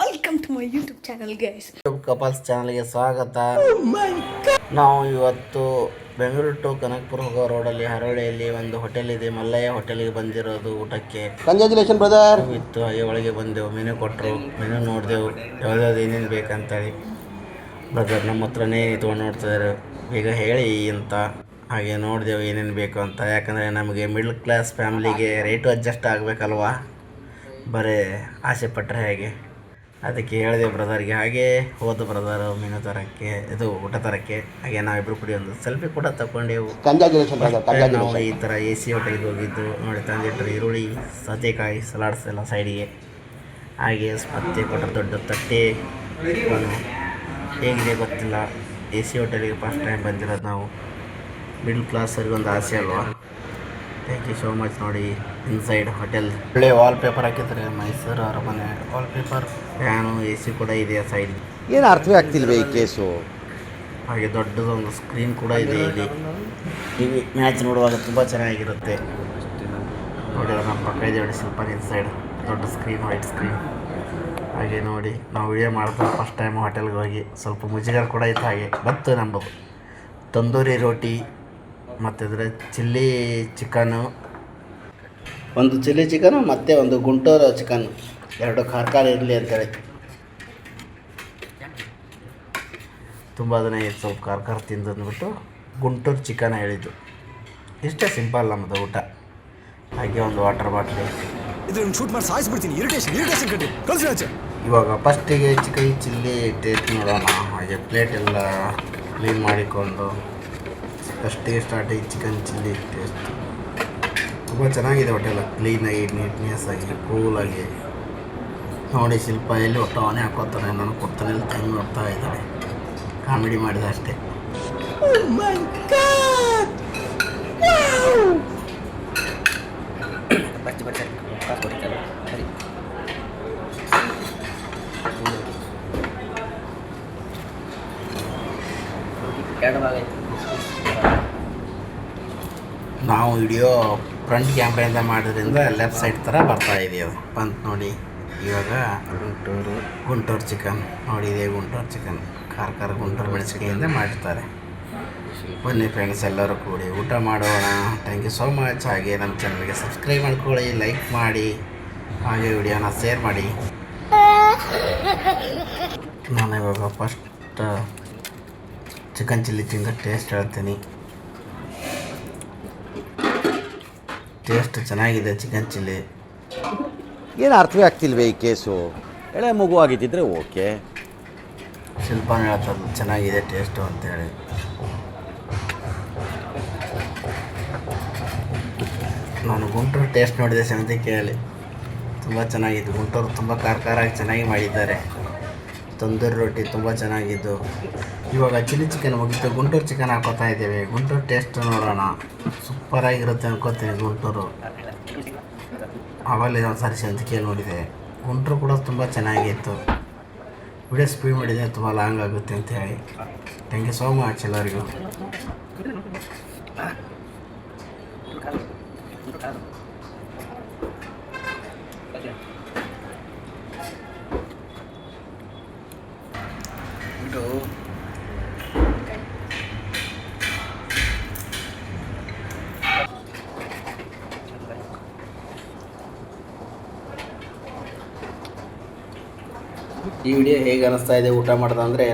Welcome to my YouTube channel guys. Couples ಚಾನಲ್ಗೆ ಸ್ವಾಗತ. ನಾವು ಇವತ್ತು ಬೆಂಗಳೂರು ಟು ಕನಕಪುರ ಹೋಗೋ ರೋಡಲ್ಲಿ ಹರಳೆಯಲ್ಲಿ ಒಂದು ಹೋಟೆಲ್ ಇದೆ, ಮಲ್ಲಯ್ಯ ಹೋಟೆಲ್ಗೆ ಬಂದಿರೋದು ಊಟಕ್ಕೆ. Congratulation brother. ಇತ್ತು ಹಾಗೆ ಒಳಗೆ ಬಂದೆವು, ಮೆನು ಕೊಟ್ಟರು, ಮೆನು ನೋಡಿದೆವು, ಯಾವ್ದಾವ್ದು ಏನೇನು ಬೇಕಂತೇಳಿ. ಬ್ರದರ್ ನಮ್ಮ ಹತ್ರನೇ ತೊಗೊಂಡು ನೋಡ್ತಿದ್ದಾರೆ, ಬೇಗ ಹೇಳಿ ಅಂತ. ಹಾಗೆ ನೋಡಿದೆವು ಏನೇನು ಬೇಕು ಅಂತ, ಯಾಕಂದರೆ ನಮಗೆ ಮಿಡ್ಲ್ ಕ್ಲಾಸ್ ಫ್ಯಾಮ್ಲಿಗೆ ರೇಟು ಅಡ್ಜಸ್ಟ್ ಆಗಬೇಕಲ್ವಾ, ಬರೀ ಆಸೆ ಪಟ್ಟರೆ ಹೇಗೆ. ಅದಕ್ಕೆ ಹೇಳಿದೆ ಬ್ರದರ್ಗೆ. ಹಾಗೆ ಹೋದ ಬ್ರದರ್ ಮೆನು ತರಕ್ಕೆ, ಇದು ಊಟ ತರಕ್ಕೆ. ಹಾಗೆ ನಾವಿಬ್ಬರು ಕೂಡಿ ಒಂದು ಸೆಲ್ಫಿ ಕೂಡ ತಗೊಂಡೆವು. ನಾವು ಈ ಥರ AC ಹೋಟೆಲ್ಗೆ ಹೋಗಿದ್ದು ನೋಡಿ, ತಂದಿಟ್ಟರು ಈರುಳ್ಳಿ, ಸೌತೆಕಾಯಿ, ಸಲಾಡ್ಸ್ ಎಲ್ಲ ಸೈಡಿಗೆ. ಹಾಗೆ ಮತ್ತೆ ಕೊಟ್ಟರು ದೊಡ್ಡ ತಟ್ಟೆ. ಹೇಗಿದೆ ಗೊತ್ತಿಲ್ಲ, AC ಹೋಟೆಲಿಗೆ ಫಸ್ಟ್ ಟೈಮ್ ಬಂದಿರೋದು ನಾವು. ಮಿಡ್ಲ್ ಕ್ಲಾಸವ್ರಿಗೆ ಒಂದು ಆಸೆ ಅಲ್ವಾ. Thank you so much. ನೋಡಿ ಇನ್ಸೈಡ್ ಹೋಟೆಲ್ ಒಳ್ಳೆ ವಾಲ್ ಪೇಪರ್ ಹಾಕಿದ್ದಾರೆ, ಮೈಸೂರು ಅರಮನೆ ವಾಲ್ ಪೇಪರ್. ಫ್ಯಾನು AC ಕೂಡ ಇದೆ ಸೈಡ್. ಏನು ಅರ್ಥವೇ ಆಗ್ತಿಲ್ವೇ ಈ ಕೇಸು. ಹಾಗೆ ದೊಡ್ಡದೊಂದು ಸ್ಕ್ರೀನ್ ಕೂಡ ಇದೆ ಇಲ್ಲಿ. ಟಿವಿ ಮ್ಯಾಚ್ ನೋಡುವಾಗ ತುಂಬ ಚೆನ್ನಾಗಿರುತ್ತೆ. ನೋಡಿ ನಮ್ಮ ಪಕ್ಕ ಇದೆ ನೋಡಿ, ಸ್ವಲ್ಪ ಇನ್ಸೈಡ್ ದೊಡ್ಡ ಸ್ಕ್ರೀನ್, ವೈಟ್ ಸ್ಕ್ರೀನ್. ಹಾಗೆ ನೋಡಿ ನಾವು ವಿಡಿಯೋ ಮಾಡ್ತಾರೆ ಫಸ್ಟ್ ಟೈಮ್ ಹೋಟೆಲ್ಗೆ ಹೋಗಿ, ಸ್ವಲ್ಪ ಮುಜುಗರ ಕೂಡ ಇತ್ತು. ಹಾಗೆ ಬಂತು ನಮ್ಮದು ತಂದೂರಿ ರೋಟಿ, ಮತ್ತು ಅದರ ಚಿಲ್ಲಿ ಚಿಕನ್ನು, ಒಂದು ಚಿಲ್ಲಿ ಚಿಕನು ಮತ್ತು ಒಂದು ಗುಂಟೂರು ಚಿಕನ್ನು, ಎರಡು ಖಾರ ಇರಲಿ ಅಂತೇಳಿ. ತುಂಬ ಅದನ್ನೇ ಸ್ವಲ್ಪ ಖಾರ ತಿಂದು ಅಂದ್ಬಿಟ್ಟು ಗುಂಟೂರು ಚಿಕನ್ ಹೇಳಿದ್ದು. ಇಷ್ಟೇ ಸಿಂಪಲ್ ನಮ್ಮದು ಊಟ. ಹಾಗೆ ಒಂದು ವಾಟರ್ ಬಾಟ್ಲಿ. ಇವಾಗ ಫಸ್ಟಿಗೆ ಚಿಕನ್ ಚಿಲ್ಲಿ ಟೇಸ್ಟ್ ನೋಡೋಣ. ಹಾಗೆ ಪ್ಲೇಟ್ ಎಲ್ಲ ಕ್ಲೀನ್ ಮಾಡಿಕೊಂಡು ಫಸ್ಟಿಗೆ ಸ್ಟಾರ್ಟಿಗೆ ಚಿಕನ್ ಚಿಲ್ಲಿ ಟೇಸ್ಟ್ ತುಂಬ ಚೆನ್ನಾಗಿದೆ. ಹೋಟೆಲ್ ಕ್ಲೀನಾಗಿ, ನೀಟ್ನೆಸ್ ಆಗಿ, ಕೂಲಾಗಿ. ನೋಡಿ ಶಿಲ್ಪ ಎಲ್ಲಿ ಒಟ್ಟು ಅವನೇ ಹಾಕೋತಾನೆ, ನಾನು ಕೊಡ್ತಾನೆ ಇಲ್ಲಿ ತಂದು ನೋಡ್ತಾ ಇದ್ದಾನೆ. ಕಾಮಿಡಿ ಮಾಡಿದ ಅಷ್ಟೇ. ನಾವು ವಿಡಿಯೋ ಫ್ರಂಟ್ ಕ್ಯಾಮ್ರಾಯಿಂದ ಮಾಡೋದ್ರಿಂದ ಲೆಫ್ಟ್ ಸೈಡ್ ಥರ ಬರ್ತಾ ಇದೆ ಅದು ಬಂತು ನೋಡಿ. ಇವಾಗ ಗುಂಟೂರು ಚಿಕನ್ ನೋಡಿ, ಇದೆ ಗುಂಟೂರು ಚಿಕನ್. ಖಾರ ಗುಂಟೂರು ಮೆಣಸಿನಕಾಯಿಂದ ಮಾಡಿರ್ತಾರೆ. ಬನ್ನಿ ಫ್ರೆಂಡ್ಸ್, ಎಲ್ಲರೂ ಕೂಡಿ ಊಟ ಮಾಡೋಣ. Thank you so much. ಹಾಗೆ ನಮ್ಮ ಚಾನಲ್ಗೆ ಸಬ್ಸ್ಕ್ರೈಬ್ ಮಾಡ್ಕೊಳ್ಳಿ, ಲೈಕ್ ಮಾಡಿ, ಹಾಗೆ ವಿಡಿಯೋನ ಶೇರ್ ಮಾಡಿ. ನಾನು ಇವಾಗ ಫಸ್ಟ್ ಚಿಕನ್ ಚಿಲ್ಲಿ ತಿಂದು ಟೇಸ್ಟ್ ಹೇಳ್ತೀನಿ. ಟೇಸ್ಟ್ ಚೆನ್ನಾಗಿದೆ ಚಿಕನ್ ಚಿಲ್ಲಿ. ಏನು ಅರ್ಥವೇ ಆಗ್ತಿಲ್ವೇ ಈ ಕೇಸು. ಎಳೆ ಮಗು ಆಗಿದ್ದಿದ್ರೆ ಓಕೆ. ಶಿಲ್ಪಾನ ಹೇಳ್ತದೆ ಚೆನ್ನಾಗಿದೆ ಟೇಸ್ಟು ಅಂತೇಳಿ. ನಾನು ಗುಂಟೂರು ಟೇಸ್ಟ್ ನೋಡಿದೆ ಸೌತೆಕಾಯಲ್ಲಿ, ತುಂಬ ಚೆನ್ನಾಗಿತ್ತು. ಗುಂಟೂರು ತುಂಬ ಖಾರಾಗಿ ಚೆನ್ನಾಗಿ ಮಾಡಿದ್ದಾರೆ. ತಂದೂರಿ ರೋಟಿ ತುಂಬ ಚೆನ್ನಾಗಿದ್ದು. ಇವಾಗ ಚಿಲ್ಲಿ ಚಿಕನ್ ಮುಗಿತು, ಗುಂಟೂರು ಚಿಕನ್ ಹಾಕೋತಾ ಇದ್ದೇವೆ. ಗುಂಟೂರು ಟೇಸ್ಟ್ ನೋಡೋಣ. ಸೂಪರಾಗಿರುತ್ತೆ ಅನ್ಕೋತೀನಿ ಗುಂಟೂರು. ಆವಾಗಲೇ ಒಂದು ಸಾರಿ ಸೌತೆಕಾಯಿ ನೋಡಿದೆ. ಗುಂಟೂರು ಕೂಡ ತುಂಬ ಚೆನ್ನಾಗಿತ್ತು. ವಿಡಿಯೋ ಸ್ಪೀಡ್ ಮಾಡಿದರೆ ತುಂಬ ಲಾಂಗ್ ಆಗುತ್ತೆ ಅಂತ ಹೇಳಿ. ಥ್ಯಾಂಕ್ ಯು ಸೋ ಮಚ್ ಎಲ್ಲರಿಗೂ. ಈ ವಿಡಿಯೋ ಹೇಗೆ ಅನ್ನಿಸ್ತಾ ಇದೆ ಊಟ ಮಾಡೋದು ಅಂದರೆ,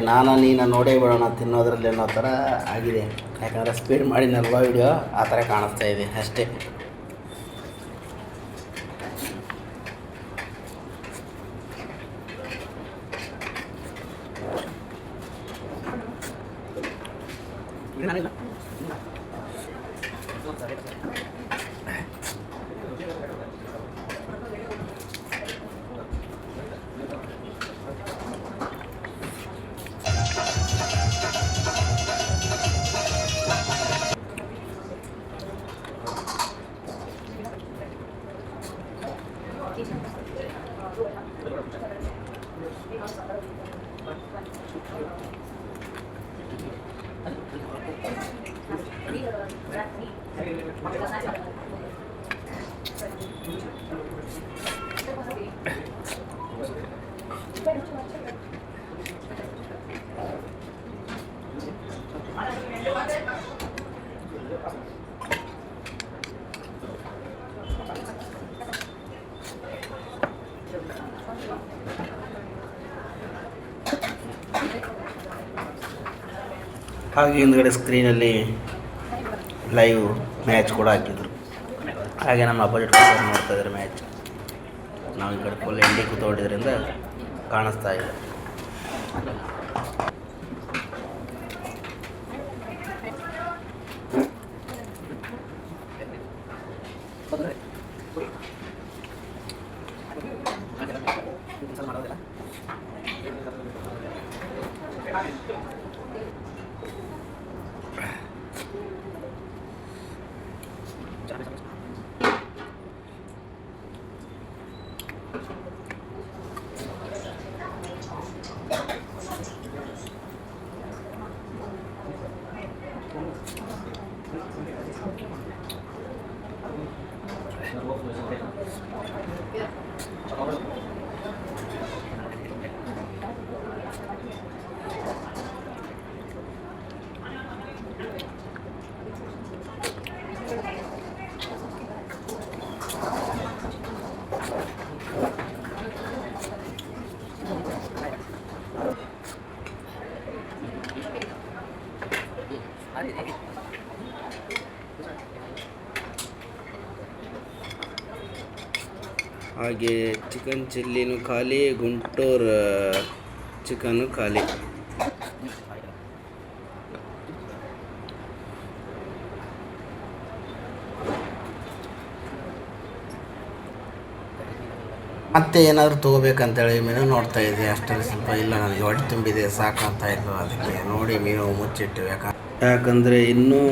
ನೀನು ನೋಡೇ ಬಿಡೋಣ ತಿನ್ನೋದ್ರಲ್ಲಿ ಅನ್ನೋ ಥರ ಆಗಿದೆ. ಯಾಕಂದರೆ ಸ್ಪೀಡ್ ಮಾಡಿನಲ್ವ ವಿಡಿಯೋ, ಆ ಥರ ಕಾಣಿಸ್ತಾ ಇದೆ ಅಷ್ಟೇ. ಹಾಗೆ ಹಿಂದ್ಗಡೆ ಸ್ಕ್ರೀನಲ್ಲಿ ಲೈವ್ ಮ್ಯಾಚ್ ಕೂಡ ಹಾಕಿದ್ರು. ಹಾಗೆ ನಮ್ಮ ಅಪೋಸಿಟ್ ನೋಡ್ತಾ ಇದ್ದಾರೆ ಮ್ಯಾಚ್. ನಾವು ಈ ಕಡೆ ಫುಲ್ ಎಂಡಿ ಕೂತ್ಕೊಂಡಿದ್ರಿಂದ ಕಾಣಿಸ್ತಾ ಇದೆ. ಹಾಗೆ ಚಿಕನ್ ಚಿಲ್ಲಿನೂ ಖಾಲಿ, ಗುಂಟೂರು ಚಿಕನ್ನು ಖಾಲಿ. ಮತ್ತೆ ಏನಾದರೂ ತೊಗೋಬೇಕಂತೇಳಿ ಮೆನು ನೋಡ್ತಾ ಇದ್ದೆ. ಅಷ್ಟರಲ್ಲಿ ಸ್ವಲ್ಪ ಇಲ್ಲ, ನನಗೆ ಹೊಟ್ಟೆ ತುಂಬಿದೆ ಸಾಕಂತ ಇತ್ತು. ಅದಕ್ಕೆ ನೋಡಿ ಮೆನು ಮುಚ್ಚಿಟ್ಟು ಯಾಕಂದರೆ ಇನ್ನೂ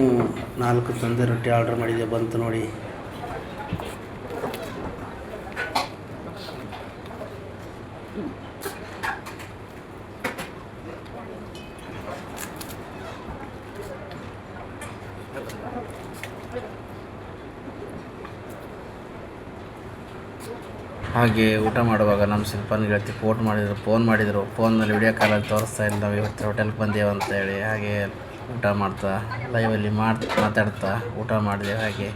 4 ತಂದೆ ರೊಟ್ಟಿ ಆರ್ಡ್ರ್ ಮಾಡಿದ್ದೆ, ಬಂತು ನೋಡಿ. ಹಾಗೆ ಊಟ ಮಾಡುವಾಗ ನಮ್ಮ ಶಿಲ್ಪನ ಗೆಳತಿ ಫೋನ್ ಮಾಡಿದರು. ಫೋನಲ್ಲಿ ವಿಡಿಯೋ ಕಾಲಲ್ಲಿ ತೋರಿಸ್ತಾ ಇಲ್ಲ, ನಾವು ಇವತ್ತು ಹೋಟೆಲ್ಗೆ ಬಂದೇವು ಅಂತೇಳಿ. ಹಾಗೆ ಊಟ ಮಾಡ್ತಾ ಲೈವಲ್ಲಿ ಮಾತಾಡ್ತಾ ಊಟ ಮಾಡಿದೆ. ಹಾಗೆ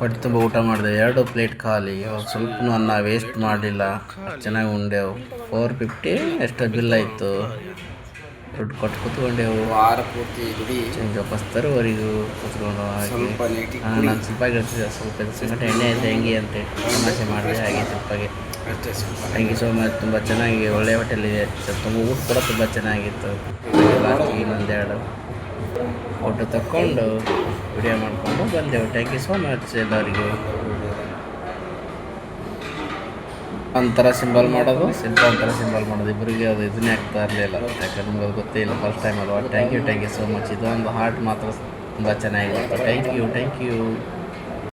ಹೊಟ್ಟೆ ತುಂಬ ಊಟ ಮಾಡಿದೆ. 2 ಪ್ಲೇಟ್ ಖಾಲಿ. ಸ್ವಲ್ಪ ಅನ್ನ ವೇಸ್ಟ್ ಮಾಡಲಿಲ್ಲ, ಚೆನ್ನಾಗಿ ಉಂಡೆವು. 450 ಎಷ್ಟು ಬಿಲ್ ಆಯಿತು. ದುಡ್ಡು ಕೊಟ್ಟು ಕೂತ್ಕೊಂಡೆವು. ವಾರ ಪೂರ್ತಿ ವಾಪಸ್ ತರುವವರೆಗೂ ಕೂತ್ಕೊಂಡು. ಹಾಗೆ ನಾನು ಸ್ವಲ್ಪ ಗೆಲ್ತಿದ್ದೆ, ಸ್ವಲ್ಪ ಸಂಗಟ ಎಣ್ಣೆ ಐತೆ ಹೆಂಗೆ ಅಂತ ತಮಾಷೆ ಮಾಡಿದೆ. ಹಾಗೆ ಸ್ವಲ್ಪಗೆ ಥ್ಯಾಂಕ್ ಯು ಸೋ ಮಚ್. ತುಂಬ ಚೆನ್ನಾಗಿ ಒಳ್ಳೆಯ ಹೋಟೆಲ್ ಇದೆ, ತುಂಬ ಊಟ ಕೂಡ ತುಂಬ ಚೆನ್ನಾಗಿತ್ತು. ಲಾಸ್ಟಿಗೆ ಇನ್ನೊಂದೆರಡು ಫೋಟೋ ತಕ್ಕೊಂಡು ವಿಡಿಯೋ ಮಾಡಿಕೊಂಡು ಬಂದೆವು. ಥ್ಯಾಂಕ್ ಯು ಸೋ ಮಚ್ ಎಲ್ಲರಿಗೂ. ಒಂಥರ ಸಿಂಬಲ್ ಮಾಡೋದು, ಒಂಥರ ಸಿಂಬಲ್ ಮಾಡೋದು, ಇಬ್ಬರಿಗೆ ಅದು ಇದನ್ನೇ ಆಗ್ತಾ ಇರಲಿಲ್ಲ. ಯಾಕಂದ್ರೆ ನಮ್ಗೆ ಅದು ಗೊತ್ತೇ ಇಲ್ಲ, ಫಸ್ಟ್ ಟೈಮ್ ಅಲ್ವಾ. Thank you so much. ಇದೊಂದು ಹಾರ್ಟ್ ಮಾತ್ರ ತುಂಬ ಚೆನ್ನಾಗಿತ್ತು. Thank you.